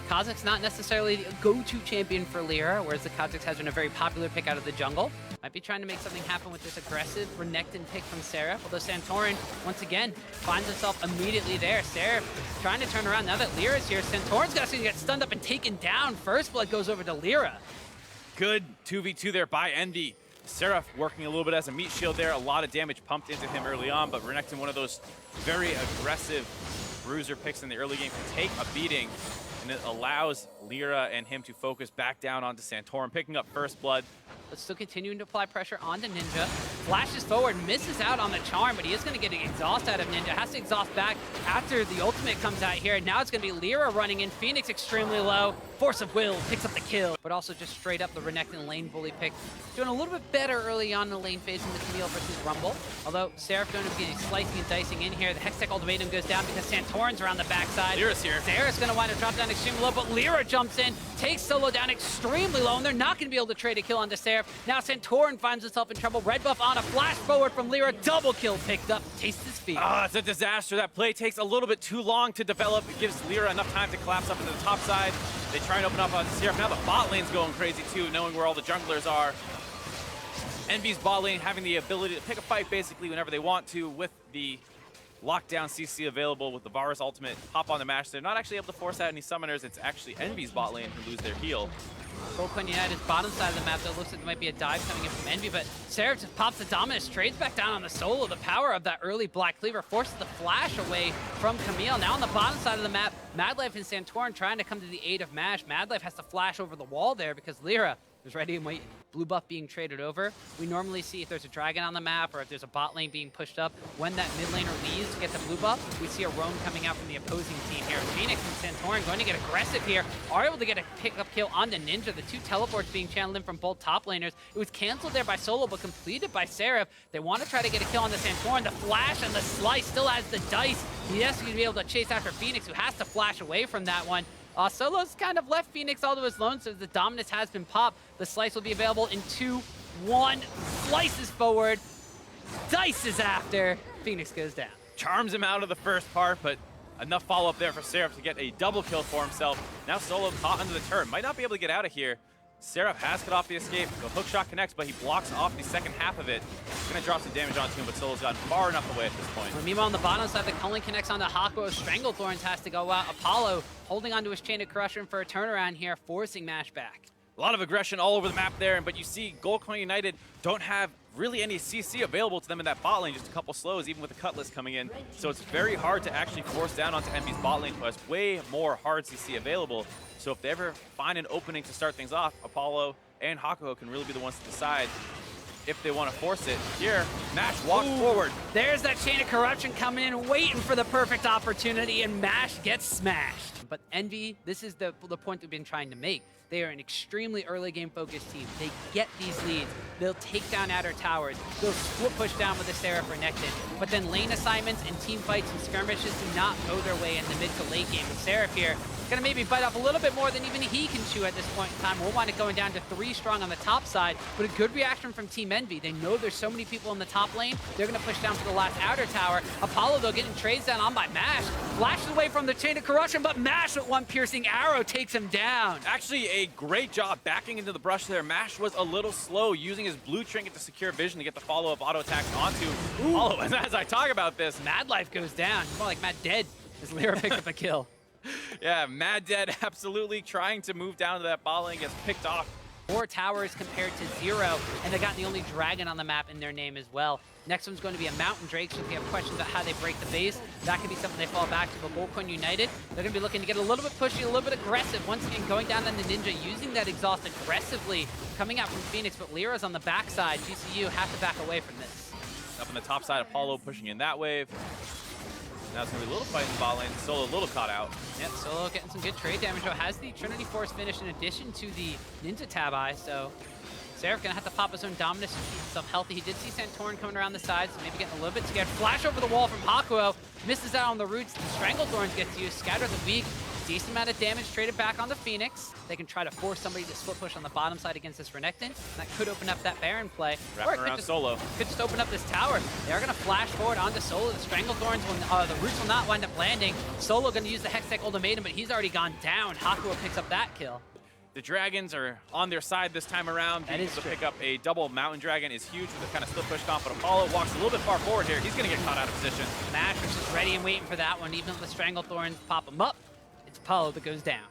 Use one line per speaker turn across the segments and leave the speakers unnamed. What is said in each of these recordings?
Kha'Zix not necessarily a go-to champion for LIRA, whereas the Kha'Zix has been a very popular pick out of the jungle. Might be trying to make something happen with this aggressive Renekton pick from SERAPH, although SANTORIN, once again, finds himself immediately there. SERAPH trying to turn around now that LIRA's here. SANTORIN's going to get stunned up and taken down. First blood goes over to LIRA.
Good 2v2 there by Envy. SERAPH working a little bit as a meat shield there. A lot of damage pumped into him early on, but Renekton, one of those very aggressive bruiser picks in the early game, can take a beating, and it allows LIRA and him to focus back down onto SANTORIN, picking up first blood.
But still continuing to apply pressure onto Ninja. Flashes forward, misses out on the charm, but he is going to get an exhaust out of Ninja. Has to exhaust back after the ultimate comes out here. Now it's going to be LIRA running in. FENIX extremely low. Force of will picks up the kill, but also just straight up the Renekton lane bully pick. Doing a little bit better early on in the lane phase in the Camille versus Rumble. Although SERAPH going to be slicing and dicing in here. The Hextech ultimatum goes down because SANTORIN's around the backside.
LIRA's here.
Zyra's going to wind up drop down extremely low, but LIRA jumps in, takes Solo down extremely low, and they're not going to be able to trade a kill onto SERAPH. Now SANTORIN finds himself in trouble. Red buff on a flash forward from LIRA. Double kill picked up. Taste his feet.
Ah, it's a disaster. That play takes a little bit too long to develop. It gives LIRA enough time to collapse up into the top side. They try and open up on SERAPH. Now the bot lane's going crazy too, knowing where all the junglers are. Envy's bot lane having the ability to pick a fight basically whenever they want to with the lockdown CC available with the Varus ultimate. Hop on the match. They're not actually able to force out any summoners. It's actually Envy's bot lane who lose their heal.
GoldCoin United's bottom side of the map, though, looks like there might be a dive coming in from Envy, but SERAPH just pops the Dominus, trades back down on the solo. The power of that early Black Cleaver forces the flash away from Camille. Now on the bottom side of the map, MADLIFE and SANTORIN trying to come to the aid of MASH. MADLIFE has to flash over the wall there because LIRA is ready and wait. Blue buff being traded over. We normally see if there's a dragon on the map or if there's a bot lane being pushed up, when that mid laner leaves to get the blue buff, we see a roam coming out from the opposing team here. FENIX and SANTORIN going to get aggressive here, are able to get a pick-up kill on the Ninja. The two teleports being channeled in from both top laners. It was canceled there by Solo, but completed by SERAPH. They want to try to get a kill on the SANTORIN. The flash and the slice still has the dice. Yes, he's going to be able to chase after FENIX, who has to flash away from that one. Solo's kind of left FENIX all to his lone, so the Dominus has been popped. The slice will be available in 2, 1. Slices forward. Dice is after. FENIX goes down.
Charms him out of the first part, but enough follow-up there for SERAPH to get a double kill for himself. Now Solo caught under the turn. Might not be able to get out of here. SERAPH has cut off the escape. The hook shot connects, but he blocks off the second half of it. It's going to drop some damage onto him, but Solo's gotten far enough away at this point.
Well, meanwhile, on the bottom side, the culling connects onto HAKUHO. Stranglethorns has to go out. Apollo holding onto his Chain of Corruption for a turnaround here, forcing MASH back.
A lot of aggression all over the map there, but you see GoldCoin United don't have really any CC available to them in that bot lane, just a couple slows, even with the Cutlass coming in. So it's very hard to actually force down onto Envy's bot lane, who has way more hard CC available. So if they ever find an opening to start things off, Apollo and HAKUHO can really be the ones to decide if they want to force it. Here, MASH walks forward.
There's that Chain of Corruption coming in, waiting for the perfect opportunity, and MASH gets smashed. But Envy, this is the point we've been trying to make. They are an extremely early game focused team. They get these leads. They'll take down outer towers. They'll split push down with the SERAPH Renekton. But then lane assignments and team fights and skirmishes do not go their way in the mid to late game. And SERAPH here gonna maybe bite off a little bit more than even he can chew at this point in time. We'll wind up going down to 3 strong on the top side, but a good reaction from Team Envy. They know there's so many people in the top lane. They're gonna push down for the last outer tower. Apollo, though, getting trades down on by MASH. Flashes away from the Chain of Corruption, but MASH with one piercing arrow takes him down.
Actually, a great job backing into the brush there. MASH was a little slow, using his blue trinket to secure vision to get the follow-up auto attacks onto Apollo. And as I talk about this,
MADLIFE goes down. More like Mad Dead as LIRA picked up a kill.
Yeah, Mad Dead absolutely trying to move down to that bot lane, gets picked off.
4 towers compared to 0, and they got the only dragon on the map in their name as well. Next one's going to be a Mountain Drake, so if you have questions about how they break the base, that could be something they fall back to. But GoldCoin United, they're going to be looking to get a little bit pushy, a little bit aggressive. Once again, going down on the Ninja, using that exhaust aggressively, coming out from FENIX, but LIRA's on the backside. GCU have to back away from this.
Up on the top side, Apollo pushing in that wave. Now it's going to be a little fight in the bot lane. Solo a little caught out.
Yep, Solo getting some good trade damage. Though has the Trinity Force finish in addition to the Ninja Tab Eye, so SERAPH gonna have to pop his own Dominus to keep himself healthy. He did see SANTORIN coming around the sides, so maybe getting a little bit scared. Flash over the wall from HAKUHO, misses out on the roots. The Stranglethorns gets used, Scatter the Weak. decent amount of damage traded back on the FENIX. They can try to force somebody to split push on the bottom side against this Renekton. That could open up that Baron play.
Wrapping around Solo.
Could just open up this tower. They are going to flash forward onto Solo. The Stranglethorns, the roots will not wind up landing. Solo going to use the Hextech Ultimatum, but he's already gone down. HAKUHO picks up that kill.
The Dragons are on their side this time around. Being able to pick up a double Mountain Dragon is huge with the kind of split push comp, but Apollo walks a little bit far forward here. He's going to get caught out of position.
Mash is just ready and waiting for that one. Even though the Stranglethorns pop him up, it's Apollo that goes down.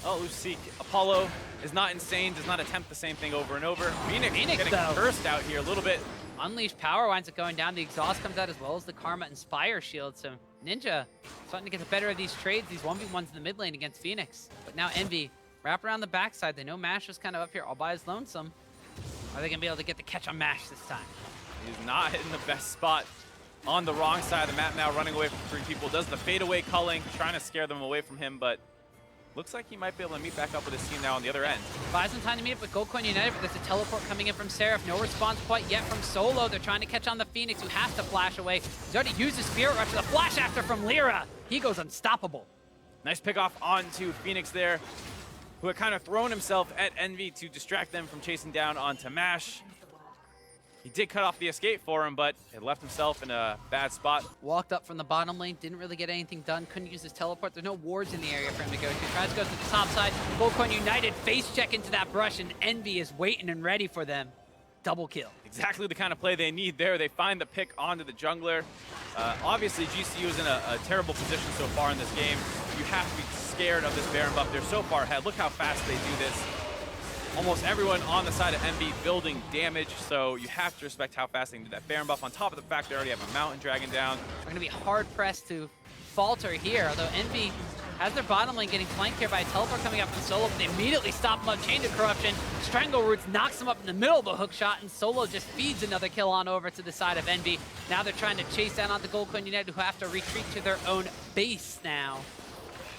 Oh, Lucian. Apollo is not insane, does not attempt the same thing over and over. FENIX getting cursed out here a little bit.
Unleashed power winds up going down. The exhaust comes out as well as the Karma Inspire shield. So Ninja starting to get the better of these trades, these 1v1s in the mid lane against FENIX. But now Envy wrap around the backside. They know Mash is kind of up here all by his lonesome. Are they going to be able to get the catch on Mash this time?
He's not hitting the best spot on the wrong side of the map now, running away from 3 people. Does the fadeaway culling, trying to scare them away from him, but looks like he might be able to meet back up with his team now on the other end.
Buys some time to meet up with Goldcoin United, but there's a teleport coming in from SERAPH. No response quite yet from Solo. They're trying to catch on the FENIX, who has to flash away. He's already used his Spirit Rush. The flash after from LIRA. He goes unstoppable.
Nice pick off onto FENIX there, who had kind of thrown himself at Envy to distract them from chasing down onto Mash. He did cut off the escape for him, but had left himself in a bad spot.
Walked up from the bottom lane, didn't really get anything done, couldn't use his teleport. There's no wards in the area for him to go to. Tries to go to the top side. Goldcoin United face check into that brush, and Envy is waiting and ready for them. Double kill.
Exactly the kind of play they need there. They find the pick onto the jungler. Obviously, GCU is in a terrible position so far in this game. You have to be scared of this Baron buff. They're so far ahead. Look how fast they do this. Almost everyone on the side of Envy building damage, so you have to respect how fast they can do that Baron buff, on top of the fact they already have a Mountain Dragon down.
They're going to be hard-pressed to falter here, although Envy has their bottom lane getting flanked here by a teleport coming up from Solo, but they immediately stop him up. Chain of Corruption, Strangle Roots knocks him up in the middle of the hook shot, and Solo just feeds another kill on over to the side of Envy. Now they're trying to chase down onto Goldcoin United, who have to retreat to their own base now.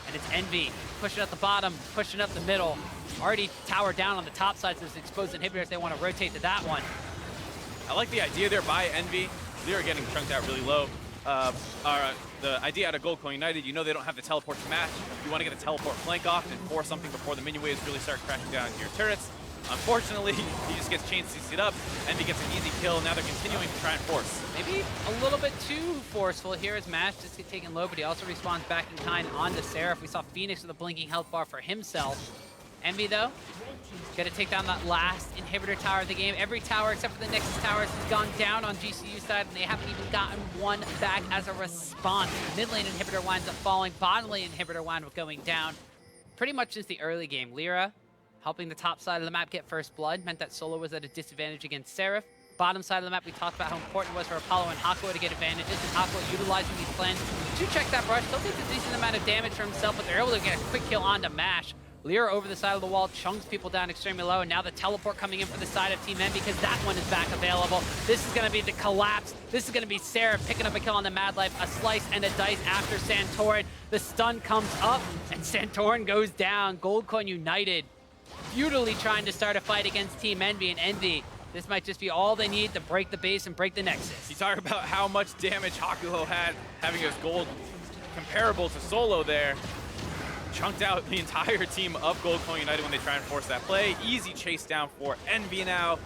And it's Envy pushing up the bottom, pushing up the middle. Already towered down on the top side, so there's exposed inhibitors. They want to rotate to that one.
I like the idea there by Envy. They're getting chunked out really low. The idea out of Goldcoin United, you know they don't have the teleport to match. You want to get the teleport flank off and force something before the minion waves really start crashing down into your turrets. Unfortunately, he just gets chain CC'd up. Envy gets an easy kill. Now they're continuing to try and force.
Maybe a little bit too forceful here as Mash just gets taken low, but he also responds back in kind onto SERAPH. We saw FENIX with a blinking health bar for himself. Envy, though, got to take down that last inhibitor tower of the game. Every tower except for the Nexus towers has gone down on GCU side, and they haven't even gotten one back as a response. Mid lane inhibitor winds up falling. Bottom lane inhibitor winds up going down. Pretty much since the early game, LIRA helping the top side of the map get first blood meant that Solo was at a disadvantage against SERAPH. Bottom side of the map, we talked about how important it was for Apollo and HAKUHO to get advantages, and HAKUHO utilizing these plans to check that brush. Still takes a decent amount of damage for himself, but they're able to get a quick kill onto Mash. LIRA over the side of the wall, chunks people down extremely low, and now the teleport coming in for the side of Team Envy because that one is back available. This is going to be the collapse. This is going to be SERAPH picking up a kill on the MADLIFE, a slice and a dice after SANTORIN. The stun comes up, and SANTORIN goes down. Goldcoin United futilely trying to start a fight against Team Envy, and Envy, this might just be all they need to break the base and break the Nexus.
You talk about how much damage HAKUHO had, having his gold comparable to Solo there. Chunked out the entire team of Goldcoin United when they try and force that play. Easy chase down for Envy now.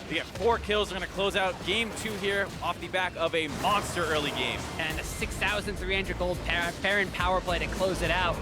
They get 4 kills. They're going to close out game 2 here off the back of a monster early game.
And a 6,300 gold Baron power play to close it out.